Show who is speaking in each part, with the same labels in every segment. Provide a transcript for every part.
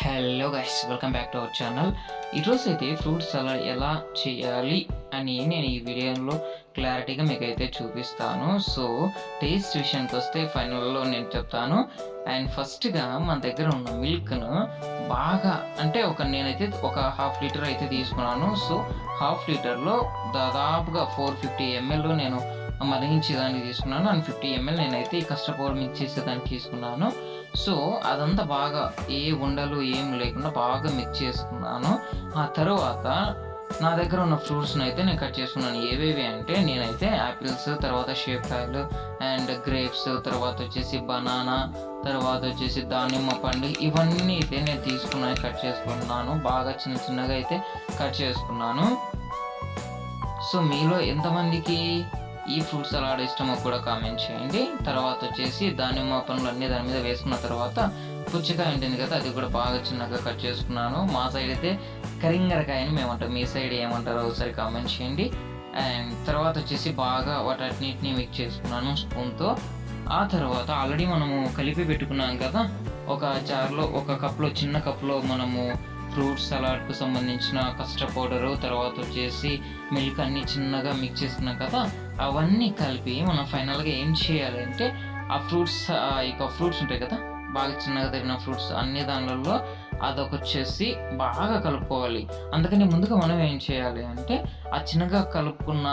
Speaker 1: Hello guys, welcome back to our channel. ఈరోజు అయితే fruit salad ఎలా చేయాలి అని నేను ఈ వీడియోలో క్లారిటీగా మీకు అయితే చూపిస్తాను. సో టేస్ట్ విషయానికి వస్తే ఫైనల్లో నేను చెప్తాను. అండ్ ఫస్ట్గా మన దగ్గర ఉన్న మిల్క్ను బాగా అంటే నేనైతే ఒక హాఫ్ లీటర్ అయితే తీసుకున్నాను. సో హాఫ్ లీటర్లో దాదాపుగా 450 ml నేను మరిగించేదానికి తీసుకున్నాను. అండ్ 50 ml నేనైతే ఈ కస్టర్డ్ పౌడర్ మిక్స్ చేసేదానికి తీసుకున్నాను. సో అదంతా బాగా ఏ ఉండలు ఏం లేకుండా బాగా మిక్స్ చేసుకున్నాను. ఆ తర్వాత నా దగ్గర ఉన్న ఫ్రూట్స్ని అయితే నేను కట్ చేసుకున్నాను. ఏవేవి అంటే నేనైతే యాపిల్స్, తర్వాత షేప్కాయలు అండ్ గ్రేప్స్, తర్వాత వచ్చేసి బనానా, తర్వాత వచ్చేసి దానిమ్మ పండు, ఇవన్నీ అయితే నేను తీసుకున్నాను, కట్ చేసుకున్నాను. బాగా చిన్న చిన్నగా అయితే కట్ చేసుకున్నాను. సో మీలో ఎంతమందికి ఈ ఫ్రూట్ సలాడ్ ఇష్టమో కూడా కామెంట్ చేయండి. తర్వాత వచ్చేసి దానిమ్మ పండ్లు అన్నీ దాని మీద వేసుకున్న తర్వాత పుచ్చకాయ ఉంటుంది కదా, అది కూడా బాగా చిన్నగా కట్ చేసుకున్నాను. మా సైడ్ అయితే కరింగరకాయని మేమంటాం, మీ సైడ్ ఏమంటారో ఒకసారి కామెంట్ చేయండి. అండ్ తర్వాత వచ్చేసి బాగా వాటన్నిటిని మిక్స్ చేసుకున్నాను స్పూన్తో. ఆ తర్వాత ఆల్రెడీ మనము కలిపి పెట్టుకున్నాం కదా, ఒక జార్లో ఒక కప్లో, చిన్న కప్లో మనము ఫ్రూట్ సలాడ్కు సంబంధించిన కస్టర్డ్ పౌడరు, తర్వాత వచ్చేసి మిల్క్ అన్నీ చిన్నగా మిక్స్ చేసుకున్నాం కదా, అవన్నీ కలిపి మనం ఫైనల్గా ఏం చేయాలి అంటే ఆ ఫ్రూట్స్ ఫ్రూట్స్ ఉంటాయి కదా, బాగా చిన్నగా తగిన ఫ్రూట్స్ అన్ని దానిలలో అదొకొచ్చేసి బాగా కలుపుకోవాలి. అందుకని ముందుగా మనం ఏం చేయాలి అంటే ఆ చిన్నగా కలుపుకున్న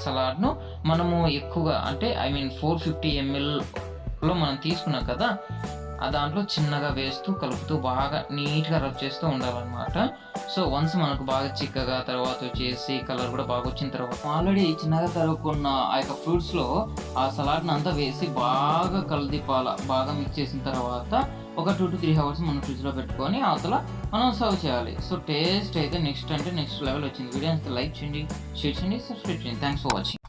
Speaker 1: సలాడ్ను మనము ఎక్కువగా అంటే 450 mlలో మనం తీసుకున్నాం కదా, ఆ దాంట్లో చిన్నగా వేస్తూ కలుపుతూ బాగా నీట్గా రబ్ చేస్తూ ఉండాలన్నమాట. సో వన్స్ మనకు బాగా చిక్కగా, తర్వాత వచ్చేసి కలర్ కూడా బాగా వచ్చిన తర్వాత ఆల్రెడీ చిన్నగా కలుపుకున్న ఆ యొక్క ఫ్రూట్స్లో ఆ సలాడ్ని అంతా వేసి బాగా కలదిపాల. బాగా మిక్స్ చేసిన తర్వాత ఒక 2 to 3 hours మనం ఫ్రిడ్జ్లో పెట్టుకొని అవతల మనం సర్వ్ చేయాలి. సో టేస్ట్ అయితే నెక్స్ట్ లెవెల్ వచ్చింది. వీడియోకి లైక్ చేయండి, షేర్ చేయండి, సబ్స్క్రైబ్ చేయండి. Thanks for watching.